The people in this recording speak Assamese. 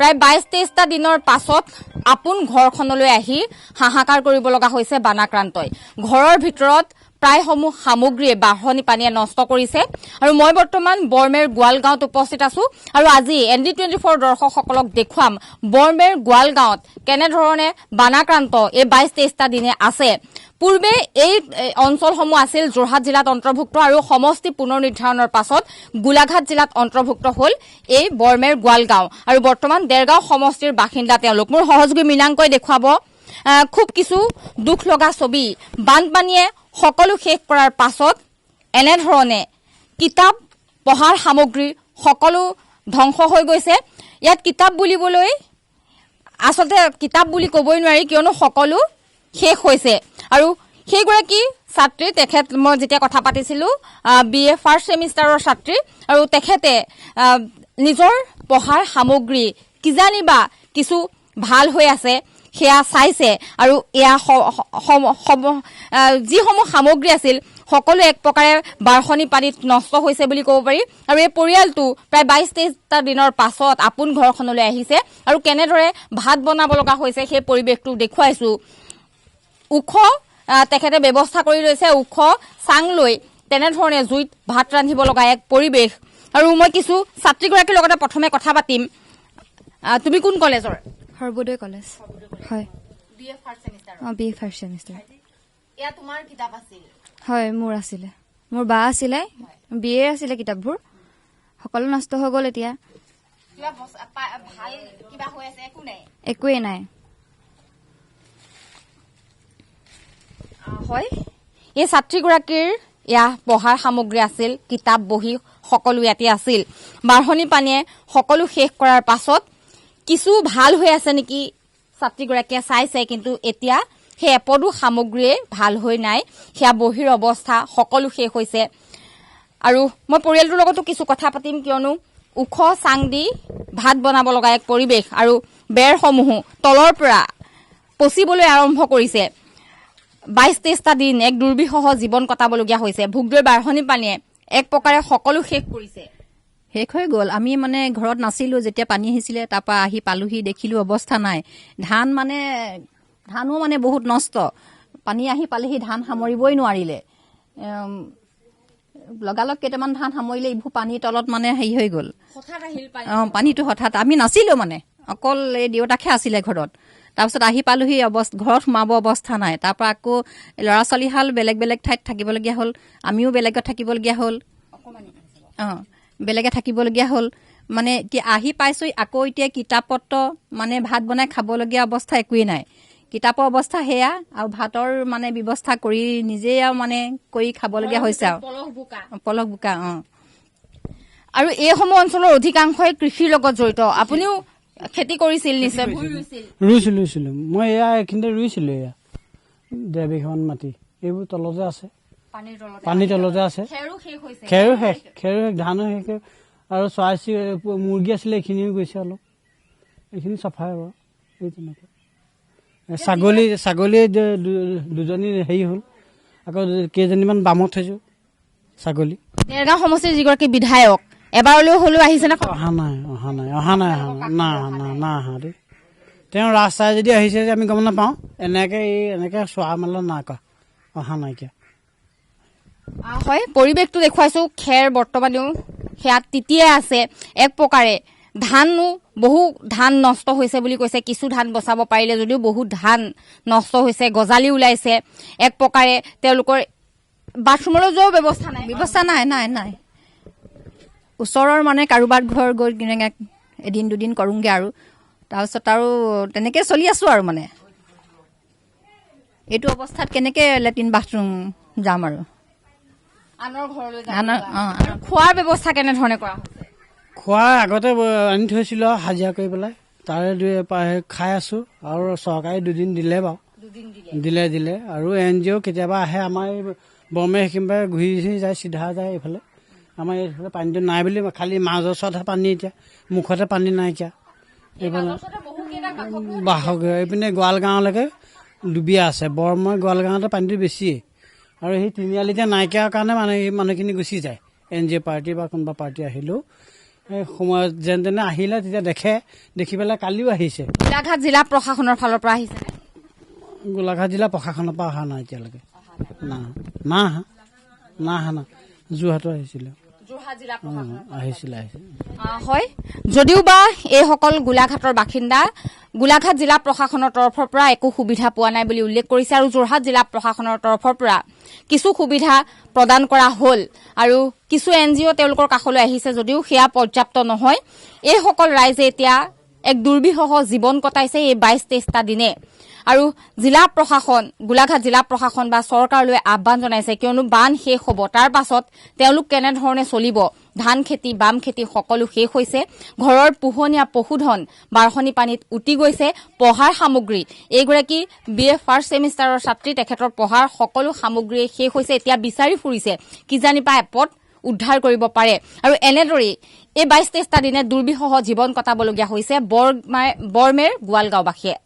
প্ৰায় ২২-২৩টা দিনৰ পাছত আপোন ঘৰখনলৈ আহি হাহাকাৰ কৰিব লগা হৈছে বানাক্ৰান্তই। ঘৰৰ ভিতৰত প্ৰায়সমূহ সামগ্ৰীয়ে বাঢ়নি পানীয়ে নষ্ট কৰিছে। আৰু মই বৰ্তমান বৰমেৰ গোৱালগাঁৱত উপস্থিত আছো আৰু আজি ND24 দৰ্শকসকলক দেখুৱাম বৰমেৰ গোৱালগাঁৱত কেনেধৰণে বানাক্ৰান্ত এই ২২-২৩টা দিনে আছে। পূৰ্বে এই অঞ্চলসমূহ আছিল যোৰহাট জিলাত অন্তৰ্ভুক্ত আৰু সমষ্টি পুনৰ নিৰ্ধাৰণৰ পাছত গোলাঘাট জিলাত অন্তৰ্ভুক্ত হল এই বৰমেৰ গোৱালগাঁও আৰু বৰ্তমান দেৰগাঁও সমষ্টিৰ বাসিন্দা তেওঁলোক। মোৰ সহযোগী মীনাংকই দেখুৱাব খুব কিছু দুখ লগা ছবি। বানপানীয়ে সকলো শেষ কৰাৰ পাছত এনেধৰণে কিতাপ পঢ়াৰ সামগ্ৰী সকলো ধ্বংস হৈ গৈছে। ইয়াত কিতাপ বুলিবলৈ আচলতে কিতাপ বুলি ক'বই নোৱাৰি, কিয়নো সকলো শেষ হৈছে। আৰু সেইগৰাকী ছাত্ৰী, তেখেত মই যেতিয়া কথা পাতিছিলো BA ফাৰ্ষ্ট ছেমিষ্টাৰৰ ছাত্ৰী, আৰু তেখেতে নিজৰ পঢ়াৰ সামগ্ৰী কিজানিবা কিছু ভাল হৈ আছে সেয়া চাইছে আৰু এয়া যিসমূহ সামগ্ৰী আছিল সকলো এক প্ৰকাৰে বাঢ়নি পানীত নষ্ট হৈছে বুলি ক'ব পাৰি। আৰু এই পৰিয়ালটো প্ৰায় ২২-২৩টা দিনৰ পাছত আপোন ঘৰখনলৈ আহিছে আৰু কেনেদৰে ভাত বনাব লগা হৈছে সেই পৰিৱেশটো দেখুৱাইছো। ওখ তেখেতে ব্যৱস্থা কৰি লৈছে, ওখ চাং লৈ তেনেধৰণে জুইত ভাত ৰান্ধিব লগা এক পৰিৱেশ। আৰু মই কিছু ছাত্ৰীগৰাকীৰ লগতে প্ৰথমে কথা পাতিম। তুমি কোন কলেজৰ? সৰ্বোদয় কলেজ। হয়। BA first semester. BA first semester. এয়া তোমাৰ কিতাপ আছিল? হয়, মোৰ আছিলে। মোৰ বা আছিলে, BA আছিলে কিতাপবোৰ। সকলো নষ্ট হৈ গ'ল এতিয়া। একোৱেই নাই। হয়, এই ছাত্ৰীগৰাকীৰ এয়া পঢ়াৰ সামগ্ৰী আছিল, কিতাপ বহি সকলো ইয়াতে আছিল। বাঢ়নি পানীয়ে সকলো শেষ কৰাৰ পাছত কিছু ভাল হৈ আছে নেকি ছাত্ৰীগৰাকীয়ে চাইছে, কিন্তু এতিয়া সেই এপদো সামগ্ৰীয়ে ভাল হৈ নাই। সেয়া বহিৰ অৱস্থা সকলো শেষ হৈছে। আৰু মই পৰিয়ালটোৰ লগতো কিছু কথা পাতিম, কিয়নো ওখ চাং দি ভাত বনাব লগা এক পৰিৱেশ আৰু বেৰসমূহো তলৰ পৰা পচিবলৈ আৰম্ভ কৰিছে। ২২-২৩টা দিন এক দুৰ্বিষহ জীৱন কটাবলগীয়া হৈছে। ভোগদৈ বাঢ়নি পানীয়ে এক প্ৰকাৰে সকলো শেষ কৰিছে। শেষ হৈ গ'ল। আমি মানে ঘৰত নাছিলো যেতিয়া পানী আহিছিলে, তাৰপৰা আহি পালোহি দেখিলো অৱস্থা নাই। ধানো মানে বহুত নষ্ট। পানী আহি পালেহি, ধান সামৰিবই নোৱাৰিলে। লগালগ কেইটামান ধান সামৰিলে, এইবোৰ পানীৰ তলত মানে হেৰি হৈ গ'ল। পানীটো হঠাৎ, আমি নাছিলো মানে, অকল এই দেউতাকহে আছিলে ঘৰত। তাৰপিছত আহি পালোহি, ঘৰত সোমাব অৱস্থা নাই। তাৰপৰা আকৌ ল'ৰা ছোৱালীহাল বেলেগ বেলেগ ঠাইত থাকিবলগীয়া হ'ল, আমিও বেলেগত থাকিবলগীয়া হ'ল। বেলেগে থাকিবলগীয়া হ'ল। মানে এতিয়া আহি পাইছো, আকৌ এতিয়া কিতাপ পত্ৰ মানে ভাত বনাই খাবলগীয়া অৱস্থা একোৱেই নাই। কিতাপৰ অৱস্থা সেয়া, আৰু ভাতৰ মানে ব্যৱস্থা কৰি নিজে আৰু মানে কৰি খাবলগীয়া হৈছে আৰু পলস বোকা। আৰু এইসমূহ অঞ্চলৰ অধিকাংশই কৃষিৰ লগত জড়িত। আপুনিও খেতি কৰিছিল নিশ্চয়? ৰুইছিলো। মই এয়া এইখিনিতে ৰুইছিলো। এয়া ১.৫ বিঘামান মাটি, এইবোৰ তলতে আছে, পানীৰ তলতে আছে। খেৰো শেষ, ধানো শেষ, আৰু চৰাই মুৰ্গী আছিলে এইখিনিও গৈছে অলপ। এইখিনি চাফাই বাৰু। এই তেনেকুৱা ছাগলী দুজনী হেৰি হ'ল, আকৌ কেইজনীমান বামত থৈছো ছাগলী। দেৰগাঁও সমষ্টিৰ যিগৰাকী বিধায়ক এবাৰলৈ হলেও আহিছে নে? অহা নাই দেই। তেওঁ ৰাস্তাই যদি আহিছে যে আমি গম নাপাওঁ। এনেকে চোৱা মেলা নাই কৰা, অহা নাইকিয়া। হয়, পৰিৱেশটো দেখুৱাইছো। খেৰ বৰ্তমানেও সেয়া তিতিয়ে আছে এক প্ৰকাৰে। বহু ধান নষ্ট হৈছে বুলি কৈছে। কিছু ধান বচাব পাৰিলে যদিও বহুত ধান নষ্ট হৈছে, গজালি ওলাইছে। এক প্ৰকাৰে তেওঁলোকৰ বাথৰুমলৈ যোৱাও ব্যৱস্থা নাই। ওচৰৰ মানে কাৰোবাৰ ঘৰ গৈ এদিন দুদিন কৰোঁগে আৰু তাৰপিছত আৰু তেনেকে চলি আছো আৰু মানে। এইটো অৱস্থাত কেনেকে লেট্ৰিন বাথৰুম যাম আৰু। খোৱাৰ ব্যৱস্থা কেনেধৰণে কৰা হৈছে? খোৱা আগতে আনি থৈছিলো হাজিৰা কৰি পেলাই, তাৰে খাই আছো। আৰু চৰকাৰে 2 দিন দিলে বাৰু, দিলে। আৰু NGO কেতিয়াবা আহে আমাৰ এই বৰমে সেইখিনিৰ ঘূৰি যায়, চিধা যায় এইফালে। আমাৰ এইফালে পানীটো নাই বুলি, খালি মাজৰ ওচৰতহে পানী, এতিয়া মুখতে পানী নাইকিয়া। এইফালে এইপিনে গোৱালগাঁৱলৈকে ডুবিয়া আছে। বৰমে গোৱালগাঁৱতে পানীটো বেছিয়ে, আৰু সেই তিনিআলিতে নাইকিয়াৰ কাৰণে মানুহখিনি গুচি যায়। NGO পাৰ্টি বা কোনোবা পাৰ্টি আহিলেও এই সময়ত যেন তেনে আহিলে তেতিয়া দেখি পেলাই কালিও আহিছে। গোলাঘাট জিলা প্ৰশাসনৰ ফালৰ পৰা আহিছে গোলাঘাট জিলা প্ৰশাসনৰ পৰা অহা নাই এতিয়ালৈকে। না যোৰহাটৰ আহিছিলে। আহিছিলে। হয়, যদিও বা এইসকল গোলাঘাটৰ বাসিন্দা গোলাঘাট জিলা প্ৰশাসনৰ তৰফৰ পৰা একো সুবিধা পোৱা নাই বুলি উল্লেখ কৰিছে আৰু যোৰহাট জিলা প্ৰশাসনৰ তৰফৰ পৰা কিছু সুবিধা প্ৰদান কৰা হ'ল আৰু কিছু NGO তেওঁলোকৰ কাষলৈ আহিছে যদিও সেয়া পৰ্যাপ্ত নহয়। এইসকল ৰাইজে এতিয়া এক দুৰ্বিষহ জীৱন কটাইছে এই 22-23টা দিনে আৰু জিলা প্ৰশাসন গোলাঘাট জিলা প্ৰশাসন বা চৰকাৰলৈ আহ্বান জনাইছে, কিয়নো বান শেষ হ'ব, তাৰ পাছত তেওঁলোক কেনেধৰণে চলিব। ধান খেতি বাম খেতি সকলো শেষ হৈছে, ঘৰৰ পোহনীয়া পশুধন বাঢ়নি পানীত উটি গৈছে, পঢ়াৰ সামগ্ৰী এইগৰাকী BA ফাৰ্ষ্ট ছেমিষ্টাৰৰ ছাত্ৰী, তেখেতৰ পঢ়াৰ সকলো সামগ্ৰী শেষ হৈছে। এতিয়া বিচাৰি ফুৰিছে কিজানিবা এপদ উদ্ধাৰ কৰিব পাৰে আৰু এনেদৰেই এই 22-23টা দিনে দুৰ্বিষহ জীৱন কটাবলগীয়া হৈছে বৰমেৰ গোৱালগাঁওবাসীয়ে।